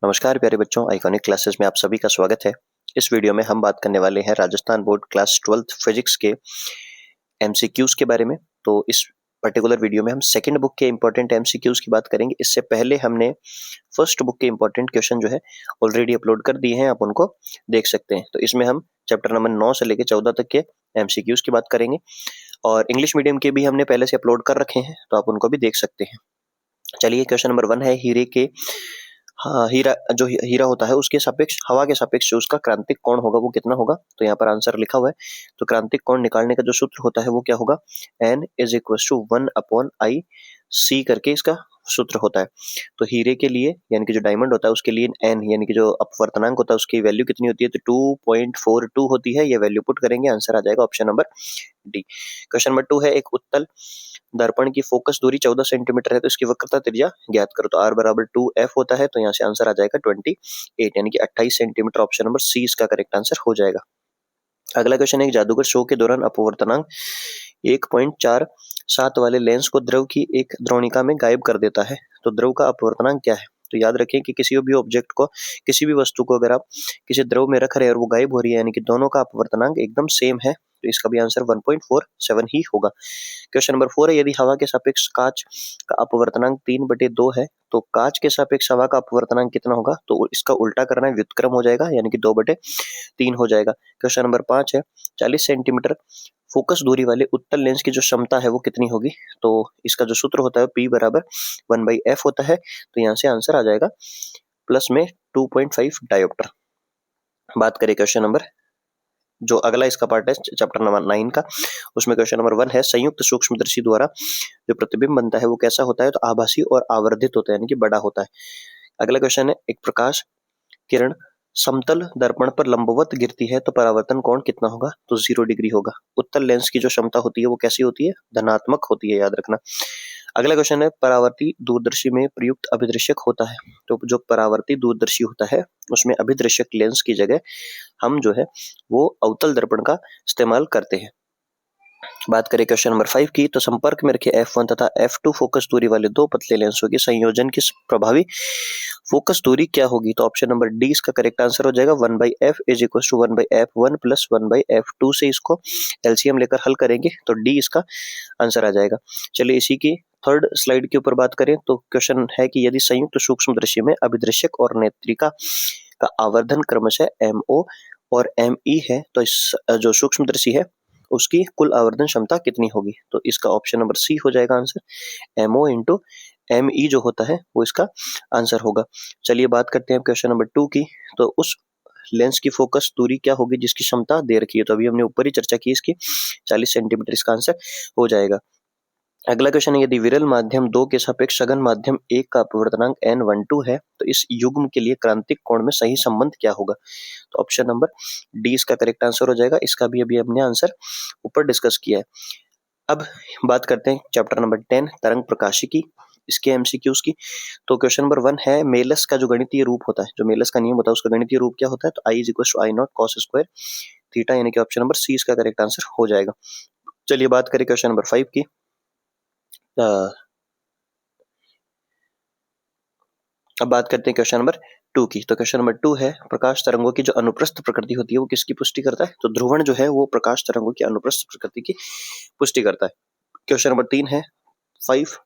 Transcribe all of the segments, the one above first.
नमस्कार प्यारे बच्चों, आइकॉनिक क्लासेस में आप सभी का स्वागत है। इस वीडियो में हम बात करने वाले हैं Rajasthan board class 12th physics के एमसीक्यूज के बारे में। तो इस पर्टिकुलर वीडियो में हम सेकंड बुक के इंपॉर्टेंट एमसीक्यूज की बात करेंगे। इससे पहले हमने फर्स्ट बुक के इंपॉर्टेंट क्वेश्चन जो है ऑलरेडी अपलोड कर दिए हैं, आप उनको देख सकते हैं। तो इसमें हम चैप्टर नंबर 9 से लेकर 14 तक के एमसीक्यूज की बात करेंगे और इंग्लिश मीडियम के भी हमने पहले से अपलोड कर रखे हैं, तो आप उनको भी देख सकते हैं। चलिए, क्वेश्चन नंबर 1 है हीरे के जो हीरा होता है उसके सापेक्ष, हवा के सापेक्ष जो उसका क्रांतिक कोण होगा वो कितना होगा। तो यहाँ पर आंसर लिखा हुआ है। तो क्रांतिक कोण निकालने का जो सूत्र होता है वो क्या होगा, n = 1/I करके इसका सूत्र होता है। तो हीरे के लिए यानी कि जो डायमंड होता है उसके लिए n यानी कि जो अपवर्तनांक होता है उसकी वैल्यू कितनी होती है, तो 2.42 होती है। ये वैल्यू पुट करेंगे, आंसर आ जाएगा option number D. Question number 2 है एक उत्तल दर्पण की फोकस दूरी 14 सेंटीमीटर है, तो इसकी वक्रता त्रिज्या ज्ञात करो। तो r बराबर 2f होता है, तो यहाँ से आंसर आ जाएगा 28 यानी कि 28 सेंटीमीटर। ऑप्शन नंबर सी इसका करेक्ट आंसर हो जाएगा। अगला क्वेश्चन है एक जादूगर शो के दौरान अपवर्तनांक 1.47 वाले लेंस को द्रव की एक द्रोणिका में गायब कर देता है। तो द्रव का अपवर्तनांक क्या है। तो याद रखें कि किसी भी ऑब्जेक्ट को, किसी भी वस्तु को अगर आप किसी द्रव में रख रहे हैं और वो गायब हो रही है, यानी कि दोनों का अपवर्तनांक एकदम सेम है, तो इसका भी आंसर 1.47 ही होगा। क्वेश्चन नंबर 4 है यदि हवा के सापेक्ष कांच का अपवर्तनांक 3/2 है, तो कांच के सापेक्ष हवा का अपवर्तनांक कितना होगा। तो इसका उल्टा करना है, व्युत्क्रम हो जाएगा, यानी कि 2/3 हो जाएगा। क्वेश्चन नंबर 5 है 40 सेंटीमीटर फोकस दूरी वाले उत्तल लेंस की जो क्षमता है वो कितनी होगी। तो इसका जो सूत्र होता है P बराबर 1/f होता है। तो यहाँ से आंसर आ जाएगा प्लस में 2.5 डायोप्टर। बात करें क्वेश्चन नंबर, जो अगला इसका पार्ट है चैप्टर नंबर 9 का, उसमें क्वेश्चन नंबर 1 है संयुक्त सूक्ष्मदर्शी द्वारा जो प्रतिबिंब बनता है वो कैसा होता है। तो आभासी और आवर्धित होता है, यानी कि बड़ा होता है। अगला क्वेश्चन है एक प्रकाश किरण समतल दर्पण पर लंबवत गिरती है तो परावर्तन कोण कितना होगा। तो 0 डिग्री होगा। उत्तल लेंस की जो क्षमता होती है वो कैसी होती है, धनात्मक होती है, याद रखना। अगला क्वेश्चन है परावर्ती दूरदर्शी में प्रयुक्त अभिदृश्यक होता है। तो जो परावर्ती दूरदर्शी होता है उसमें अभिदृश्यक लेंस की जगह हम जो है वो अवतल दर्पण का इस्तेमाल करते हैं। बात करें क्वेश्चन नंबर 5 की, तो संपर्क में रखे f1 तथा f2 फोकस दूरी वाले दो पतले लेंसों के संयोजन की प्रभावी फोकस दूरी क्या होगी। तो ऑप्शन नंबर डी इसका करेक्ट आंसर हो जाएगा। 1/f = 1/f1 + 1/f2 से इसको एलसीएम लेकर हल करेंगे तो डी इसका आंसर आ जाएगा। चलिए इसी की थर्ड स्लाइड के ऊपर बात करें तो क्वेश्चन है कि यदि संयुक्त सूक्ष्मदर्शी में अभिदृश्यक और नेत्रिका का आवर्धन क्रमशः MO और ME है, तो इस जो सूक्ष्मदर्शी है उसकी कुल आवर्धन क्षमता कितनी होगी। तो इसका ऑप्शन नंबर सी हो जाएगा आंसर। MO × ME जो होता है वो इसका आंसर होगा। चलिए बात करते हैं क्वेश्चन नंबर 2 की, तो उस लेंस की फोकस दूरी क्या होगी जिसकी क्षमता दे रखी है। तो अभी हमने ऊपर ही चर्चा की इसकी, 40 सेंटीमीटर इसका आंसर हो जाएगा। अगला क्वेश्चन है यदि विरल माध्यम 2 के सापेक्ष सघन माध्यम 1 का अपवर्तनांक n12 है, तो इस युग्म के लिए क्रांतिक कोण में सही संबंध क्या होगा। तो ऑप्शन नंबर डी इसका करेक्ट आंसर हो जाएगा। इसका भी अभी हमने आंसर ऊपर डिस्कस किया है। अब बात करते हैं चैप्टर नंबर 10 तरंग प्रकाशिकी, इसके एमसीक्यूज की। तो क्वेश्चन नंबर 1 है मेलस का जो गणितीय रूप होता है, जो मेलस का नियम होता है उसका गणितीय रूप क्या होता है। तो I = I0 cos² थीटा, यानी कि ऑप्शन नंबर सी इसका करेक्ट आंसर हो जाएगा। चलिए बात करें क्वेश्चन नंबर 5 की। अब बात करते हैं क्वेश्चन नंबर 2 की। तो क्वेश्चन नंबर 2 है प्रकाश तरंगों की जो अनुप्रस्थ प्रकृति होती है वो किसकी पुष्टि करता है। तो ध्रुवण जो है वो प्रकाश तरंगों की अनुप्रस्थ प्रकृति की पुष्टि करता है। क्वेश्चन नंबर 3 है 5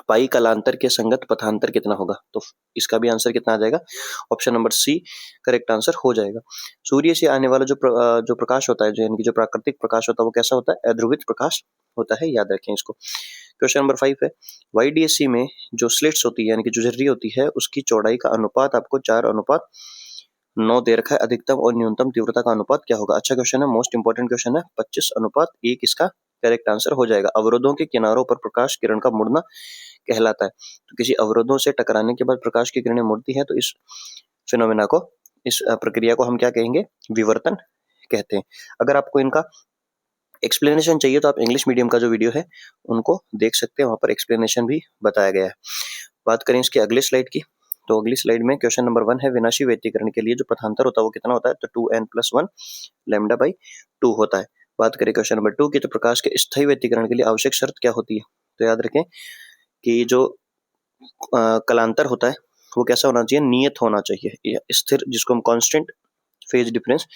पाई कालांतर के संगत पथांतर कितना होगा। तो इसका भी आंसर कितना आ जाएगा, option number C correct answer हो जाएगा। सूर्य से आने वाला जो प्रकाश होता है, जो यानी कि जो प्राकृतिक प्रकाश होता है वो कैसा होता है, अध्रुवित प्रकाश होता है, याद रखें इसको। क्वेश्चन नंबर 5 है YDSC में जो स्लिट्स होती है यानी कि जो झर्री होती है उसकी चौड़ाई का अनुपात आपको 4:9 दे रखा है। अधिकतम और न्यूनतम तीव्रता का अनुपात क्या होगा। अच्छा क्वेश्चन है, मोस्ट इंपोर्टेंट क्वेश्चन है। 25:1 इसका करेक्ट आंसर हो जाएगा। अवरोधों के किनारों पर प्रकाश किरण का मुड़ना कहलाता है। तो किसी अवरोधों से टकराने के बाद प्रकाश की किरणें मुड़ती है, तो इस फिनोमेना को, इस प्रक्रिया को हम क्या कहेंगे, विवर्तन कहते हैं। अगर आपको इनका एक्सप्लेनेशन चाहिए तो आप इंग्लिश मीडियम का जो वीडियो है उनको देख सकते हैं, वहां पर एक्सप्लेनेशन भी बताया गया है। बात करें इसकी अगली स्लाइड की, तो अगली स्लाइड में क्वेश्चन नंबर 1 है विनाशी व्यतिकरण के लिए जो पथांतर होता है वो कितना होता है। तो 2n+1 λ/2 होता है। बात करें क्वेश्चन नंबर 2 की, तो प्रकाश के स्थायी व्यतिकरण के लिए आवश्यक शर्त क्या होती है। तो याद रखें कि जो कलांतर होता है वो कैसा होना चाहिए, नियत होना चाहिए, स्थिर, जिसको हम कांस्टेंट फेज डिफरेंस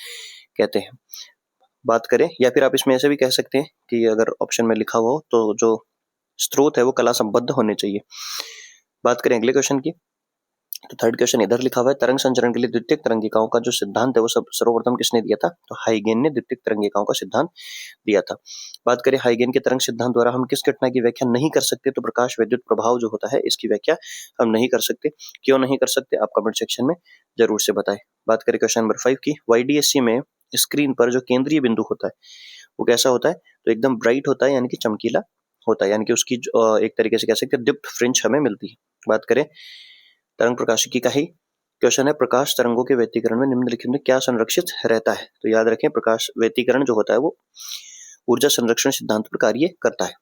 कहते हैं। बात करें, या फिर आप इसमें ऐसे भी कह सकते हैं कि अगर ऑप्शन में लिखा हुआ हो तो जो स्रोत है वो कला संबद्ध होने चाहिए। बात करें अगले क्वेश्चन की, तो थर्ड क्वेश्चन इधर लिखा हुआ है, तरंग संचरण के लिए द्वितीयक तरंगिकाओं का जो सिद्धांत है वो सर्वप्रथम किसने दिया था, तो हाइगेन ने द्वितीयक तरंगिकाओं का सिद्धांत दिया था। बात करें हाइगेन के तरंग सिद्धांत द्वारा हम किस घटना की व्याख्या नहीं कर सकते, तो प्रकाश विद्युत प्रभाव जो होता है इसकी व्याख्या हम नहीं कर सकते। क्यों नहीं कर सकते, आप कमेंट सेक्शन में जरूर से बताएं। बात करें क्वेश्चन नंबर 5 की, YDSC में स्क्रीन पर जो केंद्रीय बिंदु होता है वो कैसा होता है, तो एकदम ब्राइट होता है, यानी कि चमकीला होता है, यानी कि उसकी एक तरीके से कह सकते हैं दीप्त फ्रिंज हमें मिलती है। बात करें तरंग प्रकाशिकी का ही क्वेश्चन है, प्रकाश तरंगों के व्यतिकरण में निम्नलिखित में क्या संरक्षित रहता है, तो याद रखें प्रकाश व्यतिकरण जो होता है वो ऊर्जा संरक्षण सिद्धांत पर कार्य करता है।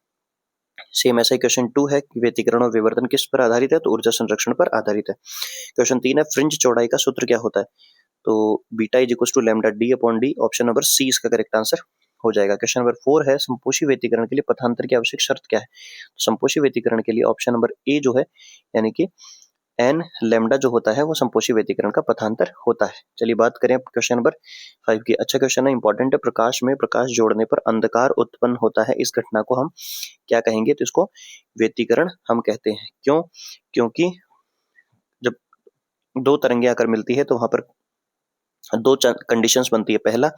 सेम ऐसा ही क्वेश्चन 2 है कि व्यतिकरण और विवर्तन किस पर आधारित है, तो ऊर्जा संरक्षण पर आधारित है। क्वेश्चन 3 है, फ्रिंज चौड़ाई का सूत्र क्या होता है, तो beta is equal to lambda D upon D, option number C इसका करेक्ट आंसर हो जाएगा। क्वेश्चन नंबर 4 है, संपोषी व्यतिकरण के लिए पथांतर की आवश्यक शर्त क्या है, तो संपोषी व्यतिकरण के लिए ऑप्शन नंबर ए जो है, यानी कि एन लैम्डा जो होता है वो संपोषी व्यतिकरण का पथांतर होता है। चलिए बात करें क्वेश्चन नंबर 5 की, अच्छा क्वेश्चन है, इंपॉर्टेंट है, प्रकाश में प्रकाश जोड़ने पर अंधकार उत्पन्न होता है, इस घटना को हम क्या कहेंगे, तो इसको व्यतिकरण हम कहते हैं। क्यों, क्योंकि जब दो तरंगे आकर मिलती है तो वहां पर दो कंडीशंस बनती है, पहला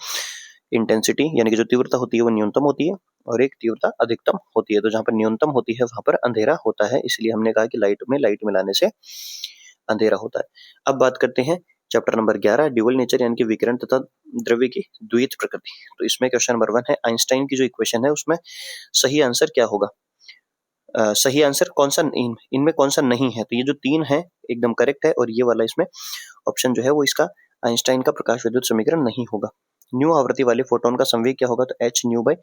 इंटेंसिटी यानी कि जो तीव्रता होती है वो न्यूनतम होती है, और एक तीव्रता अधिकतम होती है, तो जहां पर न्यूनतम होती है वहां पर अंधेरा होता है, इसलिए हमने कहा कि लाइट में लाइट मिलाने से अंधेरा होता है। अब बात करते हैं चैप्टर नंबर 11, ड्यूअल नेचर यानी कि विकिरण तथा द्रव्य की द्वैत प्रकृति। तो इसमें क्वेश्चन नंबर 1 है, आइंस्टाइन की जो इक्वेशन है उसमें सही आंसर क्या होगा, सही आंसर कौन सा, इनमें कौन सा नहीं है, तो ये जो 3 है एकदम करेक्ट है, और ये वाला इसमें ऑप्शन जो है वो इसका आइंस्टाइन का प्रकाश विद्युत समीकरण नहीं होगा। न्यू आवृत्ति वाले फोटोन का संवेग क्या होगा, तो h न्यू बाय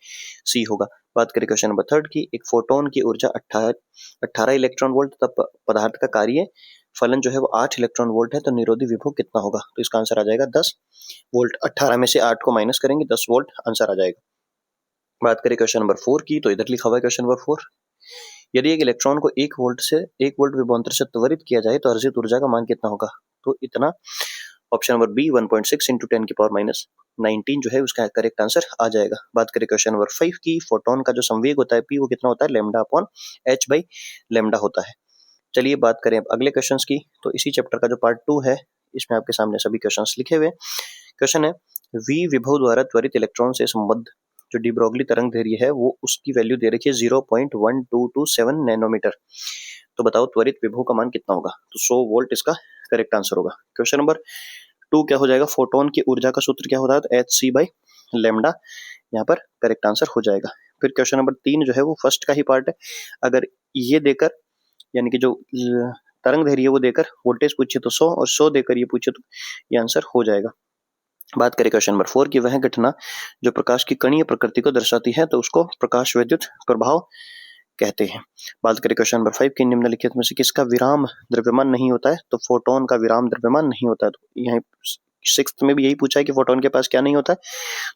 c होगा। बात करें क्वेश्चन नंबर 3 की, एक फोटोन की ऊर्जा 18 इलेक्ट्रॉन वोल्ट तथा पदार्थ का कार्य फलन जो है वो 8 इलेक्ट्रॉन वोल्ट है, तो निरोधी विभव कितना होगा, तो इसका आंसर आ जाएगा 10 वोल्ट। 18 में से 8 को माइनस करेंगे, 10 वोल्ट आंसर आ जाएगा। बात करें क्वेश्चन नंबर 4 की, तो इधर लिखा हुआ है क्वेश्चन नंबर 4, यदि एक इलेक्ट्रॉन को 1 वोल्ट विभवांतर से त्वरित किया जाए तो अर्जित ऊर्जा का मान कितना होगा, तो इतना, ऑप्शन नंबर बी 1.6 इंटू 10 की पावर माइनस 19 जो है उसका करेक्ट आंसर आ जाएगा। बात करें क्वेश्चन नंबर 5 की, फोटोन का जो संवेग होता है पी वो कितना होता है, lambda upon H by lambda होता है। चलिए बात करें अब अगले क्वेश्चन की, तो इसी चैप्टर का जो पार्ट 2 है इसमें आपके सामने सभी क्वेश्चन लिखे हुए। क्वेश्चन है, वी विभव द्वारा त्वरित इलेक्ट्रॉन से संबद्ध जो डी ब्रोगली तरंग दैर्घ्य है वो उसकी वैल्यू दे रखी है 0.1227 नैनोमीटर, तो बताओ त्वरित विभव का मान कितना होगा, तो 100 वोल्ट इसका करेक्ट आंसर होगा। क्वेश्चन नंबर 2 क्या हो जाएगा, फोटोन की ऊर्जा का सूत्र क्या होता है, तो एच सी बाई लैम्डा, यहाँ पर करेक्ट आंसर हो जाएगा। फिर क्वेश्चन नंबर 3 जो है वो फर्स्ट का ही पार्ट है, अगर ये देकर यानी कि जो तरंग दैर्घ्य वो देकर वोल्टेज पूछे तो 100, और 100 देकर ये पूछे तो ये आंसर हो जाएगा। बात करें क्वेश्चन नंबर 4 की, वह घटना जो प्रकाश की कणीय प्रकृति को दर्शाती है तो उसको प्रकाश विद्युत प्रभाव कहते हैं। बात करें क्वेश्चन नंबर 5 की, निम्नलिखित में से किसका विराम द्रव्यमान नहीं होता है, तो फोटोन का विराम द्रव्यमान नहीं होता है, तो यहाँ 6th में भी यही पूछा है कि फोटोन के पास क्या नहीं होता है,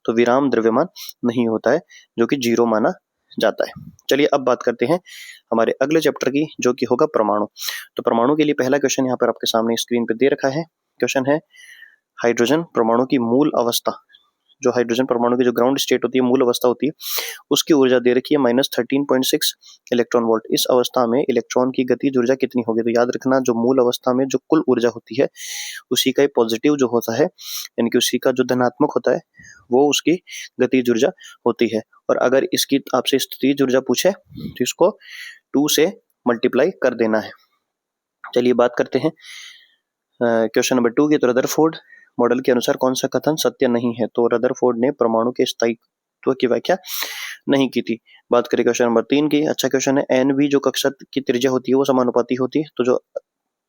तो विराम द्रव्यमान नहीं होता है, जो कि 0 माना जाता है। चलिए अब बात करते हैं हमारे अगले चैप्टर की, जो कि होगा परमाणु। तो परमाणु के लिए पहला क्वेश्चन यहाँ पर आपके सामने स्क्रीन पे दे रखा है। क्वेश्चन है, हाइड्रोजन परमाणु की मूल अवस्था, जो हाइड्रोजन परमाणु की जो ग्राउंड स्टेट होती है, मूल अवस्था होती है, उसकी ऊर्जा दे रखी है -13.6 इलेक्ट्रॉन वोल्ट। इस अवस्था में इलेक्ट्रॉन की गतिज ऊर्जा कितनी होगी, तो याद रखना जो मूल अवस्था में जो कुल ऊर्जा होती है उसी का पॉजिटिव जो होता है, यानी कि उसी का जो धनात्मक होता है वो उसकी गतिज ऊर्जा होती है, और अगर इसकी आपसे स्थितिज ऊर्जा पूछे तो इसको 2 से मल्टीप्लाई कर देना है। चलिए बात करते हैं क्वेश्चन नंबर 2 की, तो रदरफोर्ड मॉडल के अनुसार कौन सा कथन सत्य नहीं है, तो रदरफोर्ड ने परमाणु के स्थायित्व की व्याख्या नहीं की थी। बात करें क्वेश्चन नंबर 3 की, अच्छा क्वेश्चन है, एन वी जो कक्षा की त्रिज्या होती है वो समानुपाती होती है, तो जो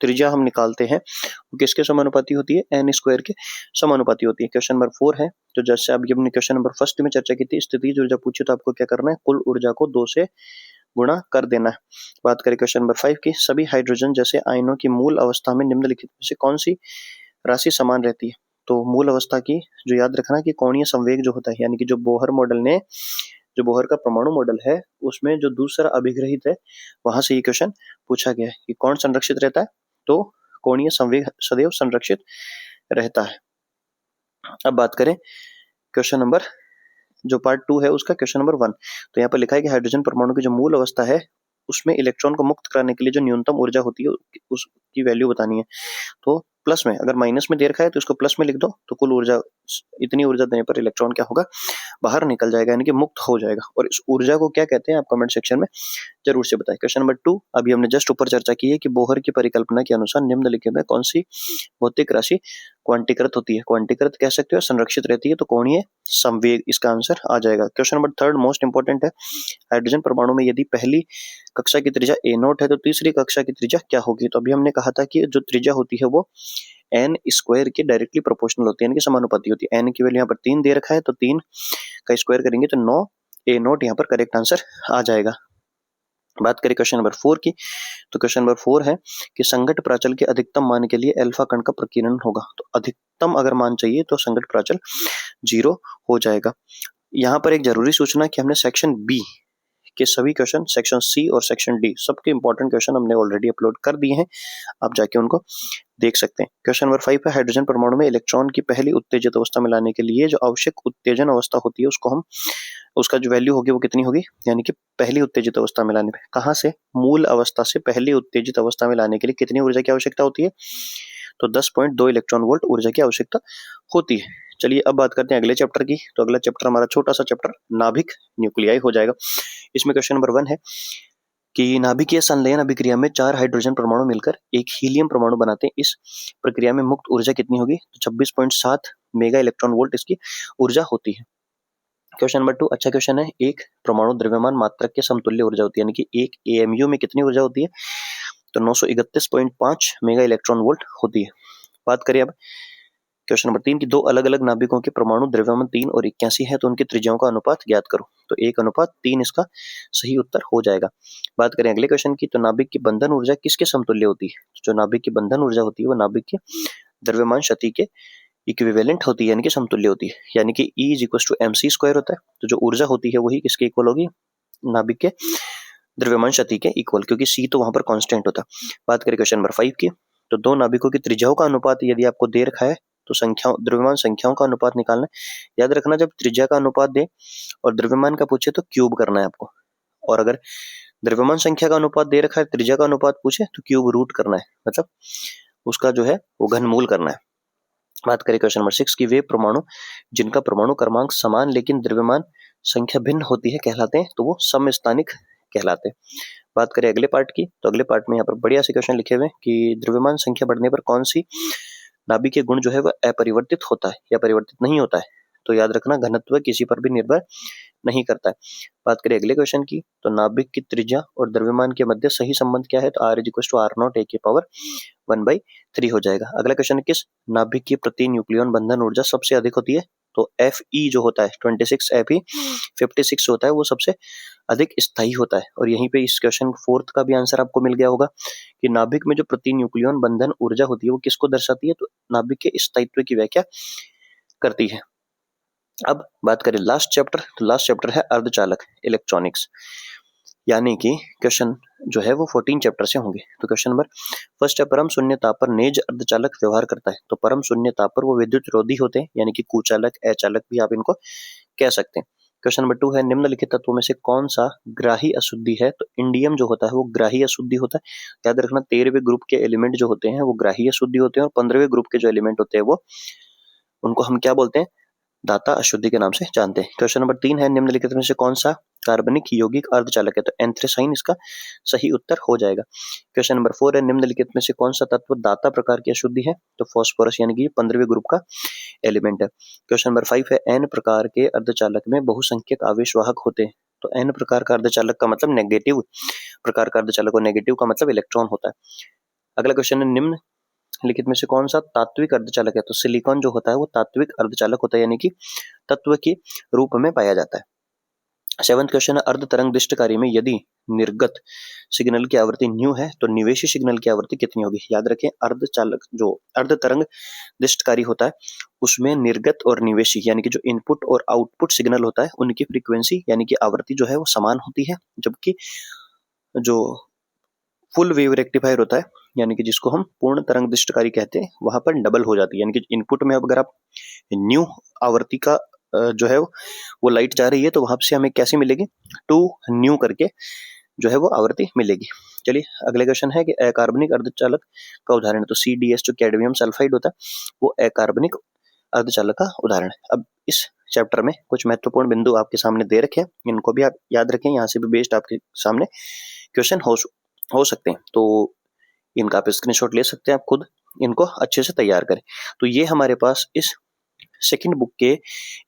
त्रिज्या हम निकालते हैं वो किसके समानुपाती होती है, एन स्क्वायर के समानुपाती होती है। क्वेश्चन नंबर 4 है, तो जैसे अभी हमने क्वेश्चन नंबर 1 में चर्चा की थी, स्थितिज ऊर्जा पूछी तो आपको क्या करना है, कुल ऊर्जा को 2 से गुणा कर देना है। बात करें क्वेश्चन नंबर 5 की, सभी हाइड्रोजन जैसे आयनों की मूल अवस्था में निम्नलिखित में से कौन सी राशि समान रहती है, तो मूल अवस्था की जो याद रखना कि कोणीय संवेग जो होता है, यानी कि जो बोहर मॉडल ने, जो बोहर का परमाणु मॉडल है उसमें जो दूसरा अभिग्रहित है वहां से ये क्वेश्चन पूछा गया है कि कौन संरक्षित रहता है, तो कोणीय संवेग सदैव संरक्षित रहता है। अब बात करें क्वेश्चन नंबर जो पार्ट 2 है उसका, क्वेश्चन नंबर 1। तो यहाँ पर लिखा है कि हाइड्रोजन परमाणु की जो मूल अवस्था है उसमें इलेक्ट्रॉन को मुक्त कराने के लिए जो न्यूनतम ऊर्जा होती है उसकी वैल्यू बतानी है। तो प्लस में, अगर माइनस में दे रखा है तो इसको प्लस में लिख दो, तो कुल ऊर्जा, इतनी ऊर्जा देने पर इलेक्ट्रॉन क्या होगा, बाहर निकल जाएगा, यानी कि मुक्त हो जाएगा। और इस ऊर्जा को क्या कहते हैं आप कमेंट सेक्शन में जरूर से बताएं। क्वेश्चन नंबर 2, अभी हमने जस्ट ऊपर चर्चा की है कि बोहर की परिकल्पना के अनुसार निम्नलिखित में कौन सी भौतिक राशि क्वांटीकृत होती है। क्वांटीकृत कह सकते हो, संरक्षित रहती है, तो कोणीय संवेग इसका आंसर आ जाएगा। क्वेश्चन नंबर 3 मोस्ट इंपोर्टेंट है, हाइड्रोजन परमाणु में यदि पहली कक्षा की त्रिज्या A0 है तो तीसरी कक्षा की त्रिज्या क्या होगी। तो अभी हमने कहा था कि जो त्रिज्या होती है वो n स्क्वायर के डायरेक्टली प्रोपोर्शनल होती है, यानी कि समानुपाती होती है। n की वैल्यू यहाँ पर 3 दे रखा है, तो 3 का स्क्वायर करेंगे तो 9 A0 यहाँ पर करेक्ट आंसर आ जाएगा। बात करें क्वेश्चन नंबर 4 की, तो क्वेश्चन नंबर 4 है कि संघट्ट प्राचल के अधिकतम मान के लिए अल्फा कण का प्रकीर्णन होगा। तो अधिकतम अगर मान चाहिए तो संघट्ट प्राचल 0 हो जाएगा। यहाँ पर एक जरूरी सूचना कि हमने सेक्शन बी के सभी क्वेश्चन, सेक्शन सी और सेक्शन डी सबके इंपॉर्टेंट क्वेश्चन हमने ऑलरेडी अपलोड कर दिए हैं, आप जाके उनको देख सकते हैं। क्वेश्चन नंबर 5 है, हाइड्रोजन परमाणु में इलेक्ट्रॉन की पहली उत्तेजित अवस्था में लाने के लिए जो आवश्यक उत्तेजन अवस्था होती है उसको हम, उसका जो वैल्यू होगी वो कितनी होगी, यानी कि पहली उत्तेजित अवस्था में लाने में, कहाँ से, मूल अवस्था से पहली उत्तेजित अवस्था में लाने के लिए कितनी ऊर्जा की आवश्यकता होती है, तो 10.2 इलेक्ट्रॉन वोल्ट ऊर्जा की आवश्यकता होती है। चलिए अब बात करते हैं अगले चैप्टर की। तो अगला चैप्टर हमारा छोटा सा चैप्टर नाभिक न्यूक्लियाई हो जाएगा। इसमें क्वेश्चन नंबर 1 है कि नाभिकीय संलयन अभिक्रिया में 4 हाइड्रोजन परमाणु मिलकर एक हीलियम परमाणु बनाते हैं। इस प्रक्रिया में मुक्त ऊर्जा कितनी होगी, तो 26.7 मेगा इलेक्ट्रॉन वोल्ट इसकी ऊर्जा होती है। क्वेश्चन नंबर 2 अच्छा क्वेश्चन है, एक परमाणु द्रव्यमान मात्रक के समतुल्य ऊर्जा होती है, यानी कि एक AMU में कितनी ऊर्जा होती है, तो 931.5 मेगा इलेक्ट्रॉन वोल्ट होती है। बात करें अब क्वेश्चन नंबर 3 की, दो अलग अलग नाभिकों के परमाणु द्रव्यमान 3 और 81 है, तो उनकी त्रिज्याओं का अनुपात ज्ञात करो। तो 1:3 इसका सही उत्तर हो जाएगा। बात करें अगले क्वेश्चन की, तो नाभिक की बंधन ऊर्जा किसके समतुल्य होती है। जो नाभिक की बंधन ऊर्जा होती है वो नाभिक की द्रव्यमान शक्ति के इक्विवेलेंट होती है, यानी कि समतुल्य होती है, यानी कि E = mc² होता है। तो जो ऊर्जा होती है वही किसके इक्वल होगी, नाभिक के द्रव्यमान शक्ति के इक्वल, क्योंकि C तो वहां पर कांस्टेंट होता है। बात करें क्वेश्चन नंबर 5 की, तो दो नाभिकों की त्रिज्याओं का अनुपात यदि आपको दे रखा है तो संख्याओं, द्रव्यमान संख्याओं का अनुपात निकालना है। याद रखना, जब त्रिज्या का अनुपात दे और द्रव्यमान का पूछे तो क्यूब करना है आपको, और अगर द्रव्यमान संख्या का अनुपात दे रखा है, त्रिज्या का अनुपात पूछे तो क्यूब रूट करना है, मतलब उसका जो है वो घनमूल करना है। बात करें क्वेश्चन नंबर 6 की, वे परमाणु जिनका परमाणु क्रमांक समान लेकिन द्रव्यमान संख्या भिन्न होती है कहलाते हैं, तो वो समस्थानिक कहलाते हैं। बात करें अगले पार्ट की, तो अगले पार्ट में यहाँ पर बढ़िया से क्वेश्चन लिखे हुए कि द्रव्यमान संख्या बढ़ने पर कौन सी नाभिकीय गुण जो है वह अपरिवर्तित होता है या परिवर्तित नहीं होता है। तो याद रखना, घनत्व किसी पर भी निर्भर नहीं करता है। बात करें अगले क्वेश्चन की, तो नाभिक की त्रिज्या और द्रव्यमान के मध्य सही संबंध क्या है, तो R = R0 A⁴ हो जाएगा। अगला क्वेश्चन, किस नाभिक की प्रति न्यूक्लियन बंधन ऊर्जा सबसे अधिक होती है, तो Fe जो होता है 26 Fe 56 होता है, वो सबसे अधिक स्थायी होता है। और यहीं पे इस क्वेश्चन 4 का भी आंसर आपको मिल गया होगा कि नाभिक में जो प्रति न्यूक्लियन बंधन ऊर्जा होती है वो किसको दर्शाती है, तो नाभिक के स्थायित्व की व्याख्या करती है। अब बात करें लास्ट चैप्टर, तो लास्ट चैप्टर है अर्धचालक इलेक्ट्रॉनिक्स, यानी कि क्वेश्चन जो है वो 14 चैप्टर से होंगे। तो क्वेश्चन नंबर 1 है, परम शून्य ताप पर नेज अर्धचालक व्यवहार करता है। तो परम शून्य ताप पर वो विद्युत रोधी होते हैं, यानी कि कुचालक, अचालक भी आप इनको कह सकते हैं। क्वेश्चन नंबर 2 है, निम्नलिखित तत्वों में से कौन सा ग्राही अशुद्धि है, तो इंडियम जो होता है वो ग्राही अशुद्धि होता है। याद रखना, 13वें ग्रुप के एलिमेंट जो होते हैं वो ग्राही अशुद्धि होते हैं, और 15वें ग्रुप के जो एलिमेंट होते हैं वो, उनको हम क्या बोलते हैं, दाता अशुद्धि के नाम से जानते हैं। क्वेश्चन नंबर 3 है, निम्नलिखित में से कौन सा कार्बनिक यौगिक अर्धचालक है, तो एंथ्रेसाइन इसका सही उत्तर हो जाएगा। क्वेश्चन नंबर 4 है, निम्नलिखित में से कौन सा तत्व दाता प्रकार की अशुद्धि है, तो फास्फोरस, यानी कि 15वें ग्रुप का एलिमेंट है। क्वेश्चन नंबर 5 है, एन प्रकार के अर्धचालक में बहुसंख्यक आवेशवाहक होते हैं। तो एन प्रकार का अर्धचालक का मतलब नेगेटिव प्रकार का अर्धचालक, और नेगेटिव का मतलब इलेक्ट्रॉन होता है। अगला क्वेश्चन है, निम्न लिखित में से कौन सा तात्विक अर्धचालक है, तो सिलिकॉन जो होता है वो तात्विक अर्धचालक होता है, यानी कि तत्व के रूप में पाया जाता है। 7वां क्वेश्चन है, अर्ध तरंग दिष्टकारी में यदि निर्गत सिग्नल की आवृत्ति न्यू है तो निवेशी सिग्नल की आवृत्ति कितनी होगी। याद रखें, अर्धचालक जो अर्ध तरंग दिष्टकारी होता है उसमें निर्गत और निवेशी, यानी कि जो इनपुट और आउटपुट सिग्नल होता है उनकी फ्रीक्वेंसी यानी कि आवृत्ति जो है वो समान होती है, जबकि जो फुल वेव रेक्टिफायर होता है, यानी कि जिसको हम पूर्ण तरंग दृष्टिकारी कहते हैं, वहां पर डबल हो जाती है। यानी कि इनपुट में अगर आप न्यू आवृत्ति का जो है वो लाइट जा रही है तो वहां से हमें कैसी मिलेगी, 2 न्यू करके जो है वो आवृत्ति मिलेगी। चलिए अगले क्वेश्चन है कि अकार्बनिक अर्धचालक का उदाहरण। तो CDS जो कैडमियम सल्फाइड होता है वो अकार्बनिक अर्धचालक का उदाहरण है। अब इस चैप्टर में कुछ महत्वपूर्ण बिंदु आपके सामने दे रखे हैं, इनको भी आप याद रखें, यहाँ से भी बेस्ड आपके सामने क्वेश्चन हो सकते हैं। तो इनका आप स्क्रीनशॉट ले सकते हैं, आप खुद इनको अच्छे से तैयार करें। तो ये हमारे पास इस सेकंड बुक के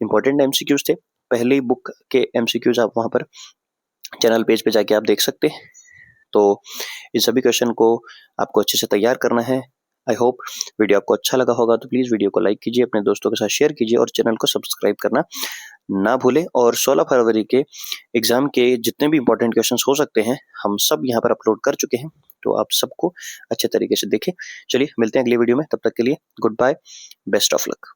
इंपॉर्टेंट MCQs थे। पहली बुक के MCQs आप वहां पर चैनल पेज पे जाके आप देख सकते हैं। तो इन सभी क्वेश्चन को आपको अच्छे से तैयार करना है। आई होप वीडियो आपको अच्छा लगा होगा, तो प्लीज़ वीडियो को लाइक कीजिए, अपने दोस्तों के साथ शेयर कीजिए और चैनल को सब्सक्राइब करना ना भूलें। और 16 फरवरी के एग्जाम के जितने भी इंपॉर्टेंट क्वेश्चंस हो सकते हैं हम सब यहाँ पर अपलोड कर चुके हैं, तो आप सबको अच्छे तरीके से देखें। चलिए मिलते हैं अगली वीडियो में, तब तक के लिए good bye, best of luck.